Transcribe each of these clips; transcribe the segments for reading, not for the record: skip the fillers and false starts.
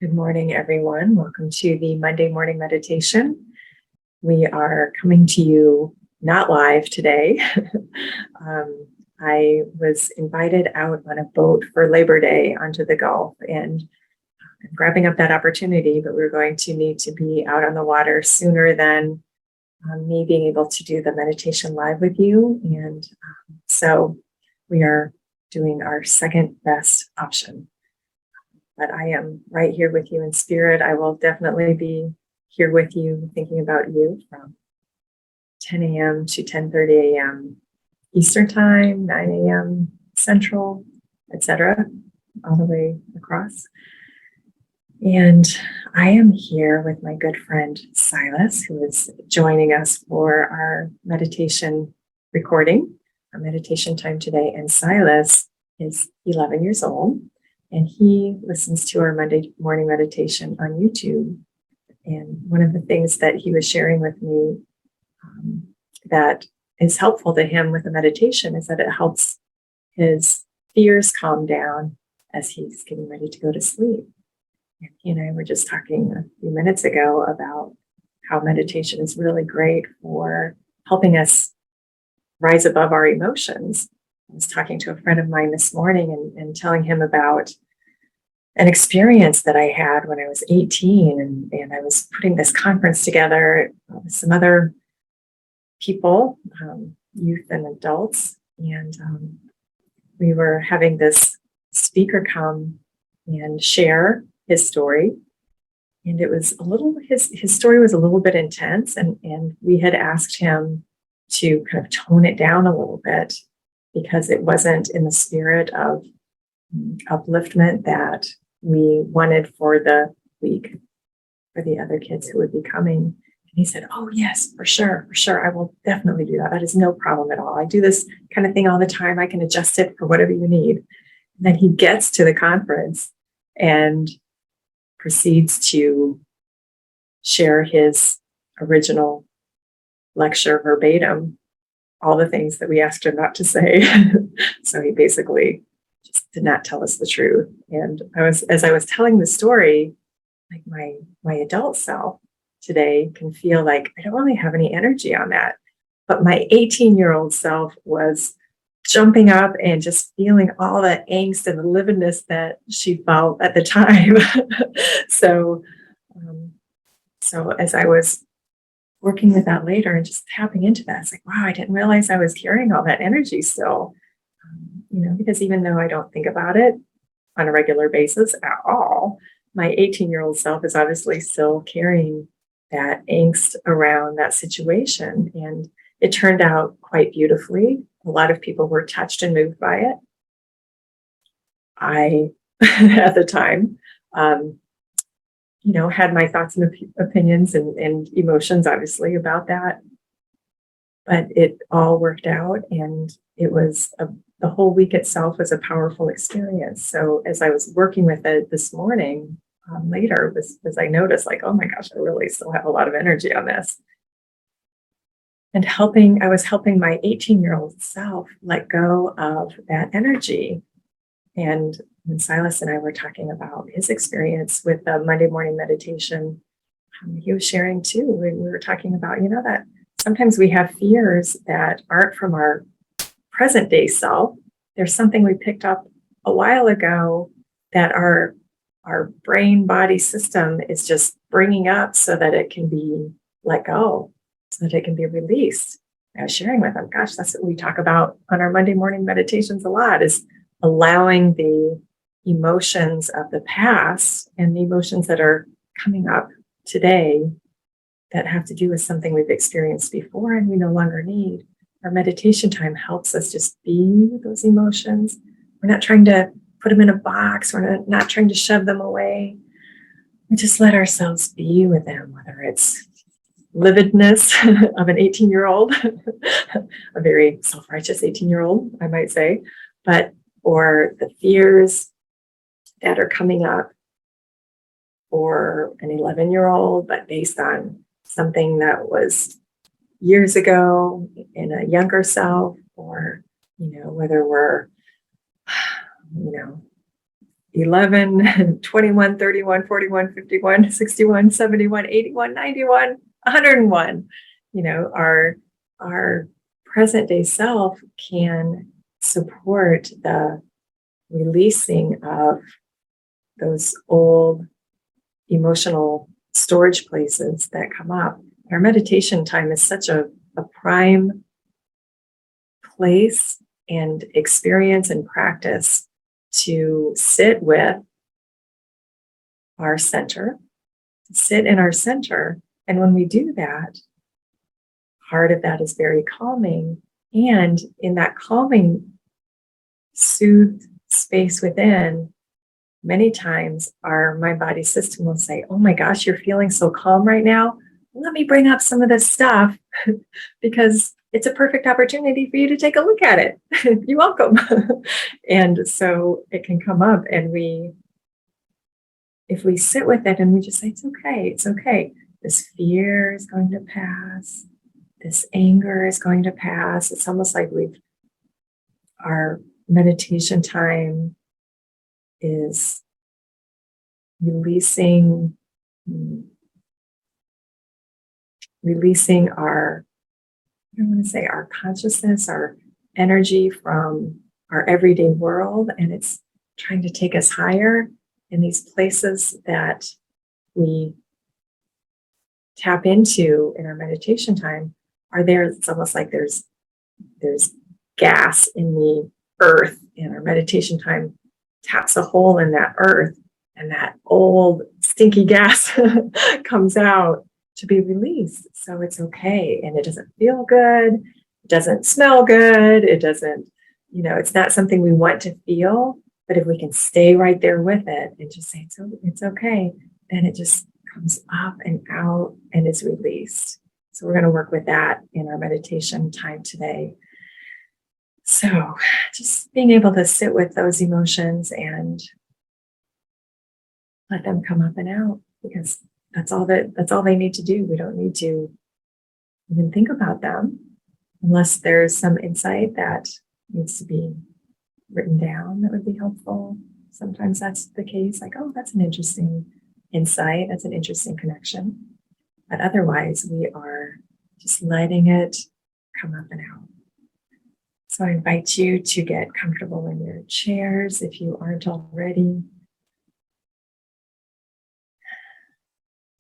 Good morning, everyone. Welcome to the Monday morning meditation. We are coming to you not live today. I was invited out on a boat for Labor Day onto the Gulf, and I'm grabbing up that opportunity, but we're going to need to be out on the water sooner than me being able to do the meditation live with you. And so we are doing our second best option. But I am right here with you in spirit. I will definitely be here with you, thinking about you from 10 a.m. to 10:30 a.m. Eastern Time, 9 a.m. Central, etc., all the way across. And I am here with my good friend Silas, who is joining us for our meditation recording, our meditation time today. And Silas is 11 years old. And he listens to our Monday morning meditation on YouTube. And one of the things that he was sharing with me that is helpful to him with the meditation is that it helps his fears calm down as he's getting ready to go to sleep. And he and I were just talking a few minutes ago about how meditation is really great for helping us rise above our emotions. I was talking to a friend of mine this morning and telling him about an experience that I had when I was 18, and I was putting this conference together with some other people, youth and adults, and we were having this speaker come and share his story. And it was his story was a little bit intense, and we had asked him to kind of tone it down a little bit because it wasn't in the spirit of upliftment that we wanted for the week for the other kids who would be coming. And he said, "Oh yes, for sure. I will definitely do that. That is no problem at all. I do this kind of thing all the time. I can adjust it for whatever you need." And then he gets to the conference and proceeds to share his original lecture verbatim, all the things that we asked him not to say. So he basically just did not tell us the truth. And as I was telling the story, like my adult self today can feel like I don't really have any energy on that. But my 18-year-old self was jumping up and just feeling all that angst and the lividness that she felt at the time. So as I was working with that later and just tapping into that, it's like, wow, I didn't realize I was carrying all that energy still. Because even though I don't think about it on a regular basis at all, my 18-year-old self is obviously still carrying that angst around that situation. And it turned out quite beautifully. A lot of people were touched and moved by it. I, at the time, had my thoughts and opinions and emotions, obviously, about that. But it all worked out, and it was the whole week itself was a powerful experience. So as I was working with it this morning, later, was I noticed, like, oh my gosh, I really still have a lot of energy on this. And I was helping my 18-year-old self let go of that energy. And when Silas and I were talking about his experience with the Monday morning meditation, he was sharing too. We were talking about, that sometimes we have fears that aren't from our present day self. There's something we picked up a while ago that our brain body system is just bringing up so that it can be let go, so that it can be released. I was sharing with them, gosh, that's what we talk about on our Monday morning meditations a lot, is allowing the emotions of the past and the emotions that are coming up today that have to do with something we've experienced before and we no longer need. Our meditation time helps us just be with those emotions. We're not trying to put them in a box. We're not trying to shove them away. We just let ourselves be with them, whether it's lividness of an 18-year-old, a very self-righteous 18-year-old, I might say, or the fears that are coming up for an 11-year-old, but based on something that was years ago in a younger self, or, whether we're, 11, 21, 31, 41, 51, 61, 71, 81, 91, 101. Our present day self can support the releasing of those old emotional storage places that come up. Our meditation time is such a prime place and experience and practice to sit with our center, sit in our center. And when we do that, part of that is very calming. And in that calming, soothed space within, many times our mind body system will say, oh my gosh, you're feeling so calm right now. Let me bring up some of this stuff because it's a perfect opportunity for you to take a look at it. You're welcome. And so it can come up, and if we sit with it and we just say, it's okay, it's okay. This fear is going to pass. This anger is going to pass. It's almost like our meditation time is releasing our, I don't want to say our consciousness, our energy from our everyday world, and it's trying to take us higher. In these places that we tap into in our meditation time are there. It's almost like there's gas in the earth, and our meditation time taps a hole in that earth, and that old stinky gas comes out to be released. So it's okay. And it doesn't feel good. It doesn't smell good. It doesn't, it's not something we want to feel. But if we can stay right there with it and just say, it's okay, then it just comes up and out and is released. So we're going to work with that in our meditation time today. So just being able to sit with those emotions and let them come up and out, because that's all they need to do. We don't need to even think about them unless there's some insight that needs to be written down that would be helpful. Sometimes that's the case, like, oh, that's an interesting insight, that's an interesting connection. But otherwise, we are just letting it come up and out. So I invite you to get comfortable in your chairs if you aren't already.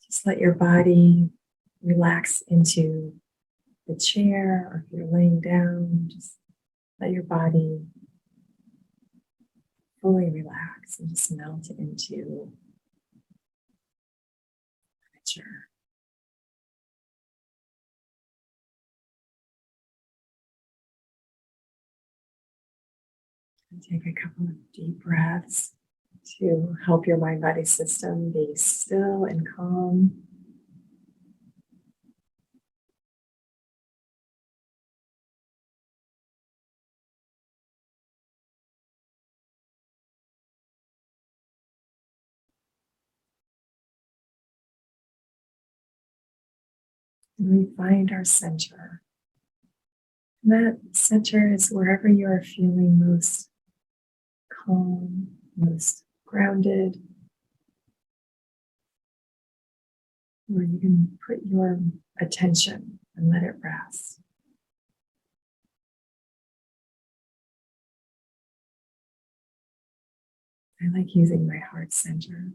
Just let your body relax into the chair, or if you're laying down, just let your body fully relax and just melt into the chair. And take a couple of deep breaths to help your mind-body system be still and calm. And we find our center. And that center is wherever you are feeling most calm, most grounded, where you can put your attention and let it rest. I like using my heart center.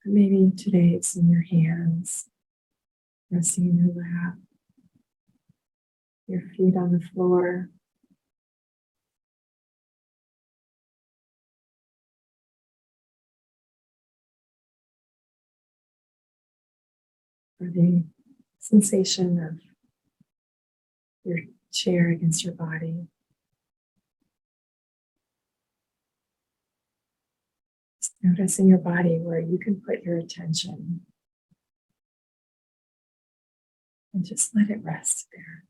But maybe today it's in your hands, resting in your lap, your feet on the floor. Or the sensation of your chair against your body. Just notice in your body where you can put your attention and just let it rest there.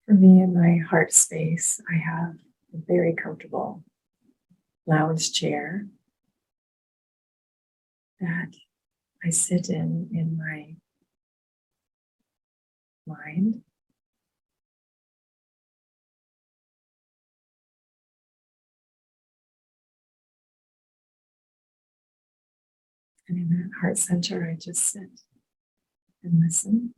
For me, in my heart space, I have a very comfortable lounge chair that I sit in my mind. And in that heart center, I just sit and listen.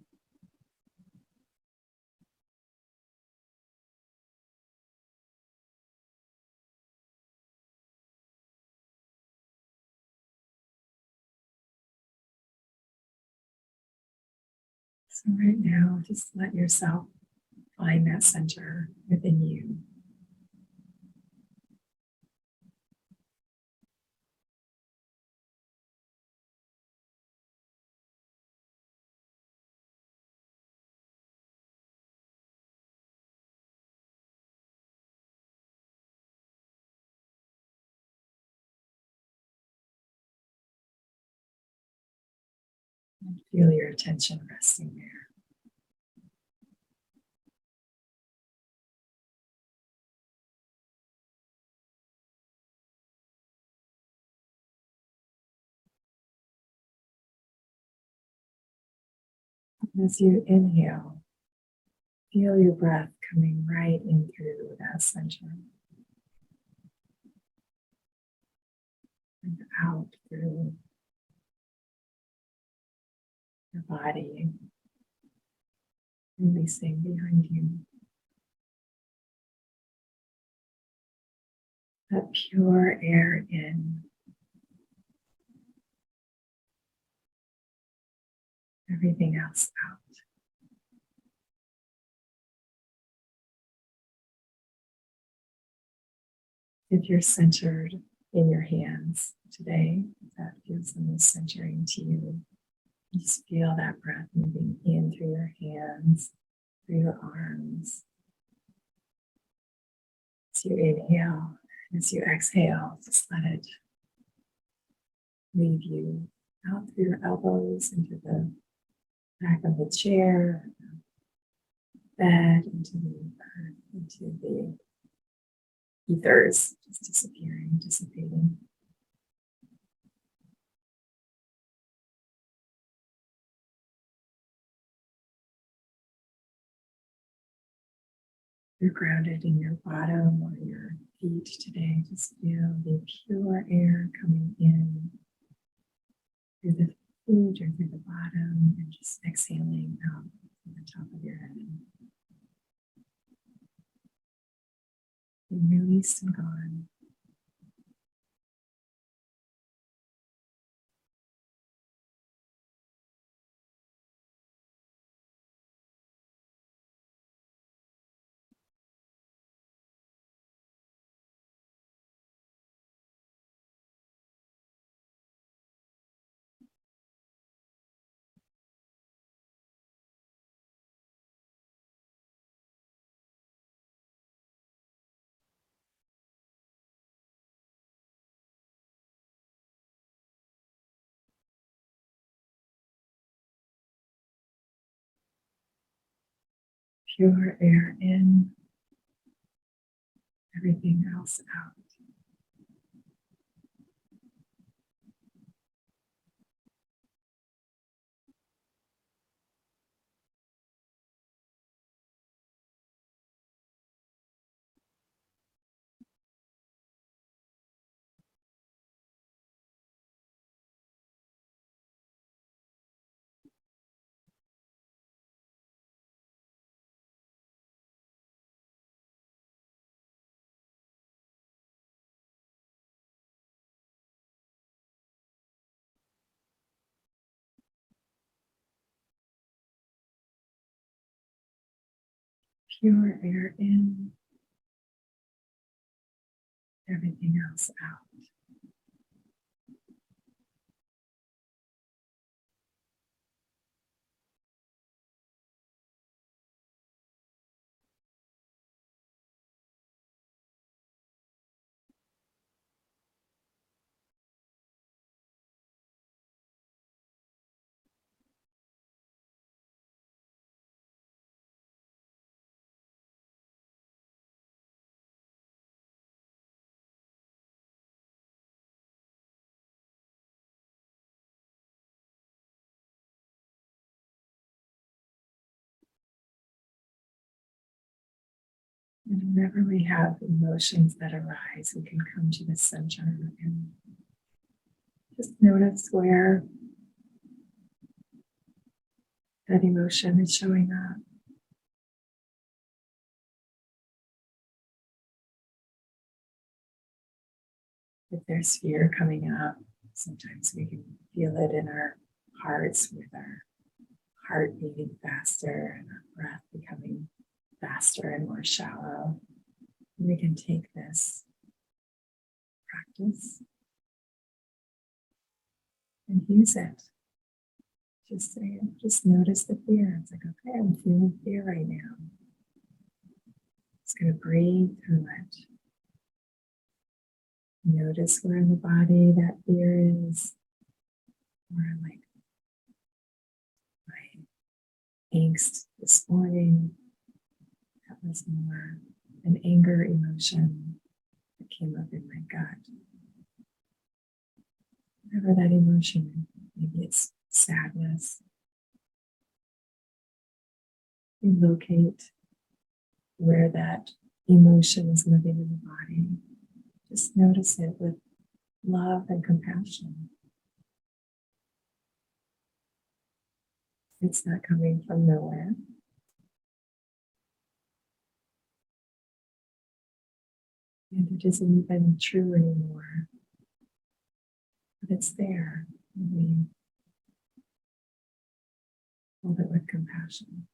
So right now, just let yourself find that center within you. And feel your attention resting there. As you inhale, feel your breath coming right in through that center and out through your body, releasing behind you. That pure air in, everything else out. If you're centered in your hands today, that feels the most centering to you. Just feel that breath moving in through your hands, through your arms. As you inhale, as you exhale, just let it leave you out through your elbows, into the back of the chair, bed, into the earth, into the ethers, just disappearing, dissipating. You're grounded in your bottom or your feet today. Just feel the pure air coming in through the feet or through the bottom, and just exhaling out from the top of your head. Being released and gone. Pure air in, everything else out. Pure air in, everything else out. And whenever we have emotions that arise, we can come to the center and Just notice where that emotion is showing up. If there's fear coming up, sometimes we can feel it in our hearts with our heart beating faster and our breath becoming faster and more shallow. And we can take this practice and use it. Just say it. Just notice the fear. It's like, okay, I'm feeling fear right now. Just going to breathe through it. Notice where in the body that fear is. Or like my angst this morning. That was more an anger emotion that came up in my gut. Whatever that emotion, maybe it's sadness. You locate where that emotion is living in the body. Just notice it with love and compassion. It's not coming from nowhere. And it isn't even true anymore. But it's there. And we hold it with compassion.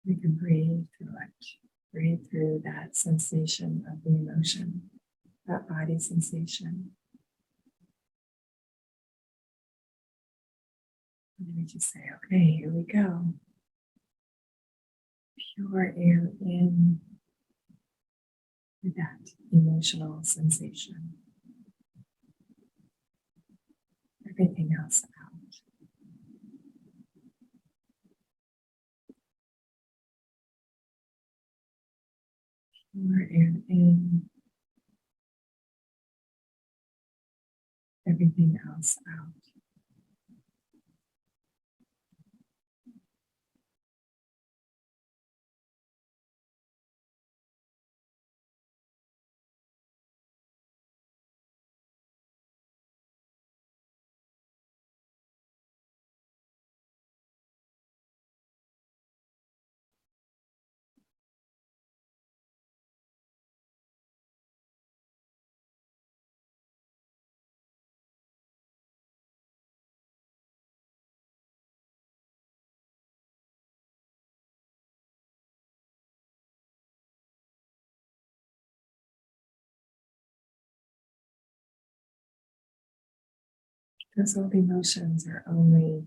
We can breathe through it. Breathe through that sensation of the emotion, that body sensation. And then we just say, okay, here we go. Pure air in with that emotional sensation. Everything else out. Pure air in. Everything else out. Those old emotions are only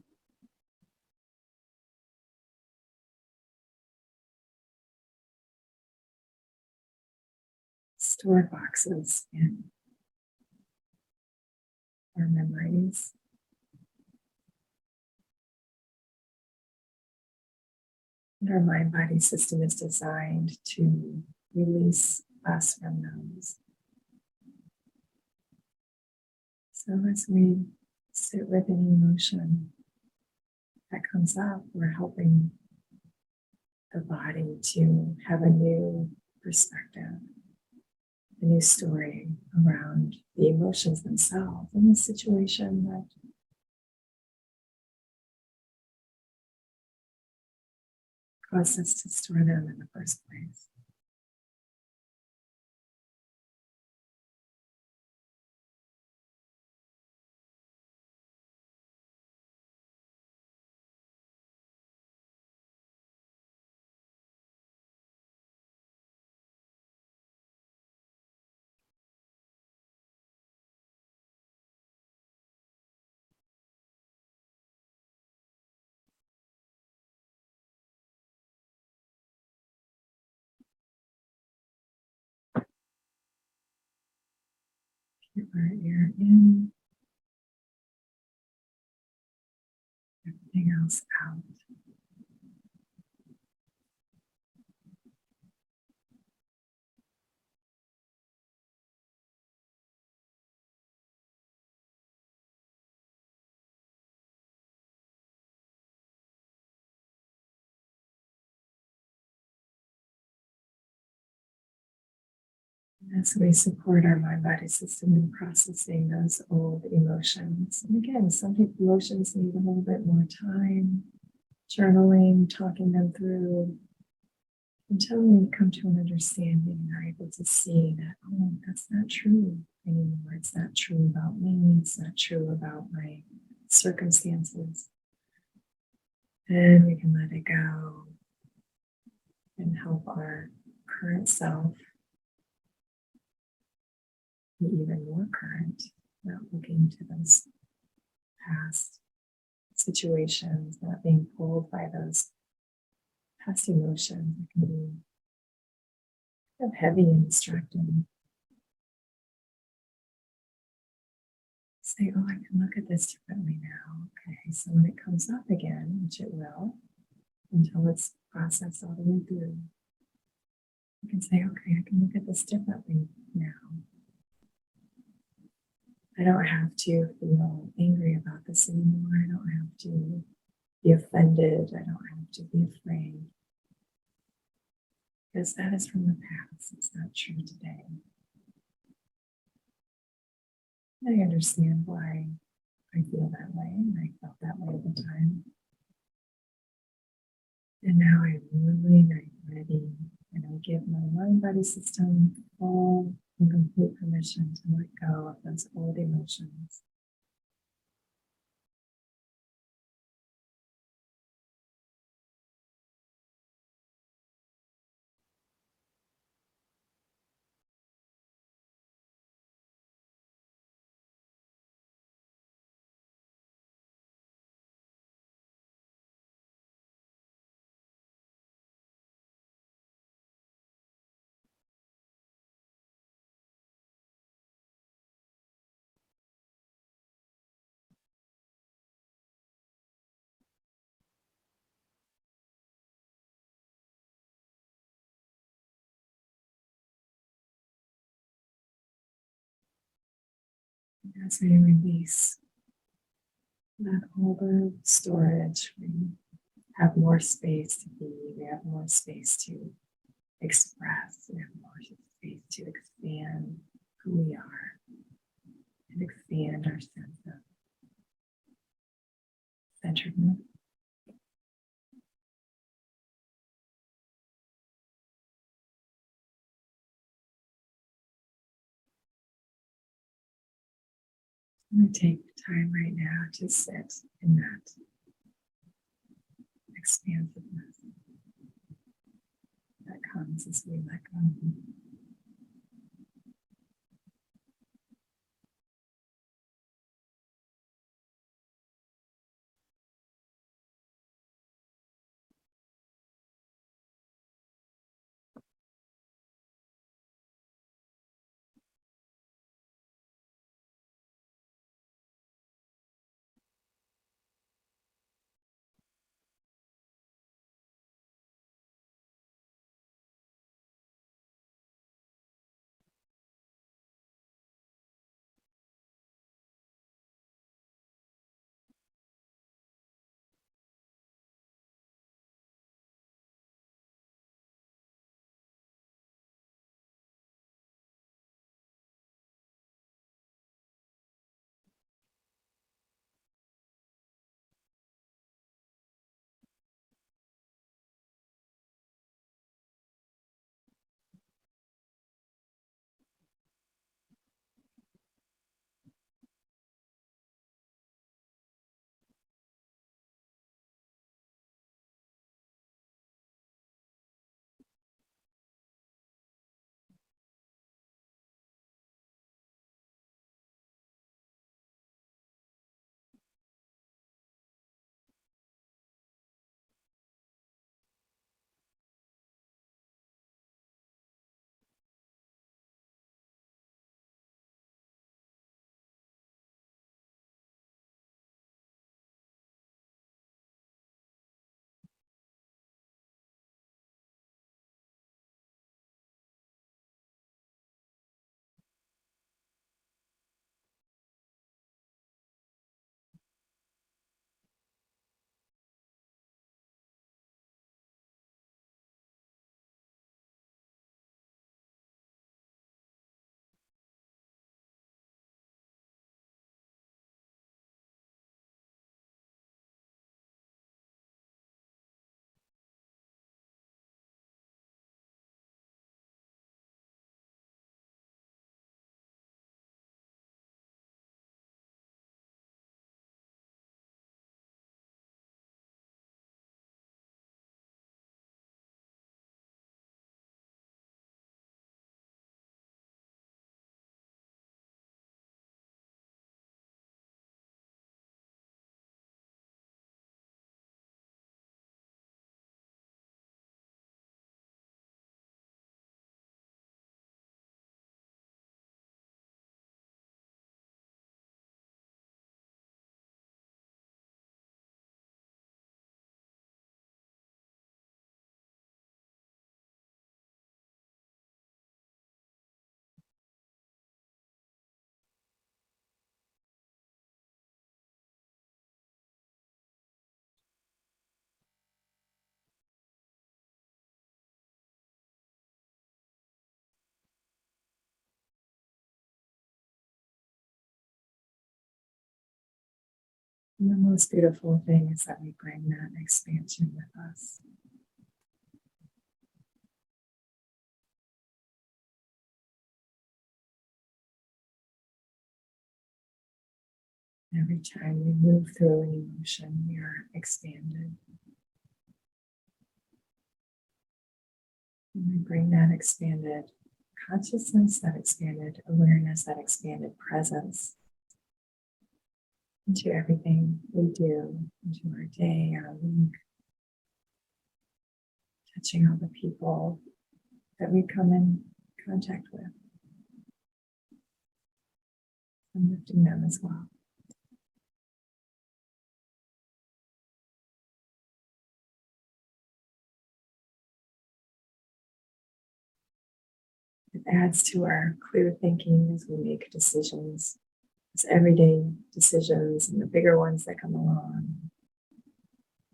stored boxes in our memories. And our mind-body system is designed to release us from those. So as we sit with an emotion that comes up, we're helping the body to have a new perspective, a new story around the emotions themselves in the situation that caused us to store them in the first place. Keep our air in, everything else out. As we support our mind body system in processing those old emotions. And again, some emotions need a little bit more time, journaling, talking them through, until we come to an understanding and are able to see that, oh, that's not true anymore. It's not true about me. It's not true about my circumstances. And we can let it go and help our current self be even more current, not looking to those past situations, not being pulled by those past emotions that can be kind of heavy and distracting. Say, oh, I can look at this differently now. Okay, so when it comes up again, which it will, until it's processed all the way through, you can say, okay, I can look at this differently now. I don't have to feel angry about this anymore. I don't have to be offended. I don't have to be afraid. Because that is from the past. It's not true today. I understand why I feel that way, and I felt that way at the time. And now I'm willing, I'm ready, and I give my mind body system full and complete permission to let go of those old emotions. As we release that older storage, we have more space to be, we have more space to express, we have more space to expand who we are and expand our sense of centeredness. I'm going to take time right now to sit in that expansiveness that comes as we let go. And the most beautiful thing is that we bring that expansion with us. Every time we move through an emotion, we are expanded. And we bring that expanded consciousness, that expanded awareness, that expanded presence into everything we do, into our day, our week, touching all the people that we come in contact with, and lifting them as well. It adds to our clear thinking as we make decisions, as everyday decisions and the bigger ones that come along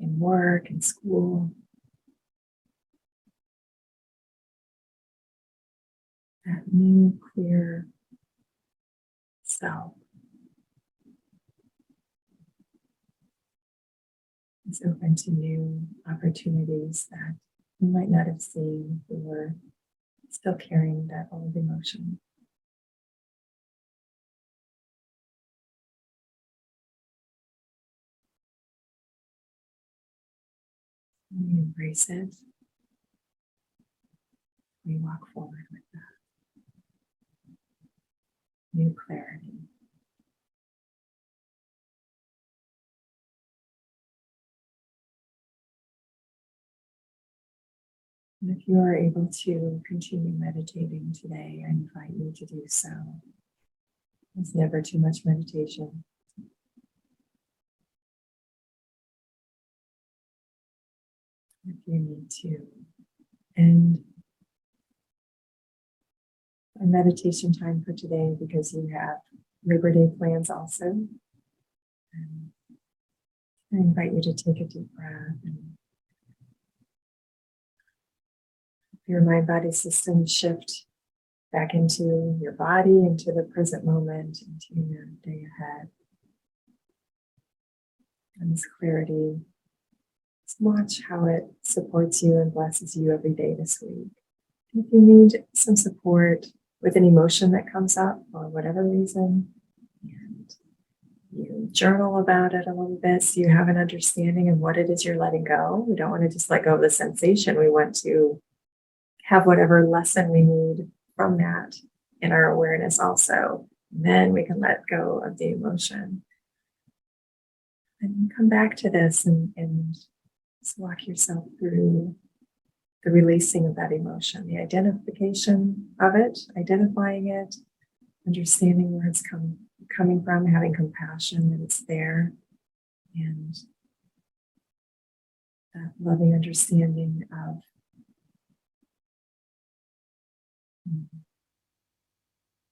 in work and school. That new, clear self is open to new opportunities that we might not have seen if we were still carrying that old emotion. We embrace it. We walk forward with that new clarity. And if you are able to continue meditating today, I invite you to do so. There's never too much meditation. If you need to end a meditation time for today because you have Labor Day plans also, and I invite you to take a deep breath and your mind-body system shift back into your body, into the present moment, into your day ahead. And this clarity, just watch how it supports you and blesses you every day this week. And if you need some support with an emotion that comes up for whatever reason, and you journal about it a little bit so you have an understanding of what it is you're letting go. We don't want to just let go of the sensation. We want to have whatever lesson we need from that in our awareness also. And then we can let go of the emotion. And come back to this and just walk yourself through the releasing of that emotion, the identification of it, identifying it, understanding where it's coming from, having compassion that it's there, and that loving understanding of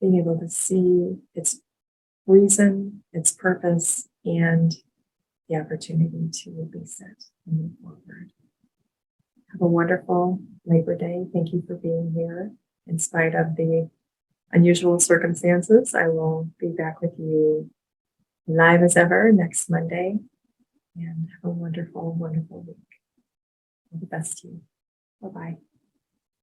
being able to see its reason, its purpose, and the opportunity to release it and move forward. Have a wonderful Labor Day. Thank you for being here. In spite of the unusual circumstances, I will be back with you live as ever next Monday. And have a wonderful, wonderful week. All the best to you. Bye-bye.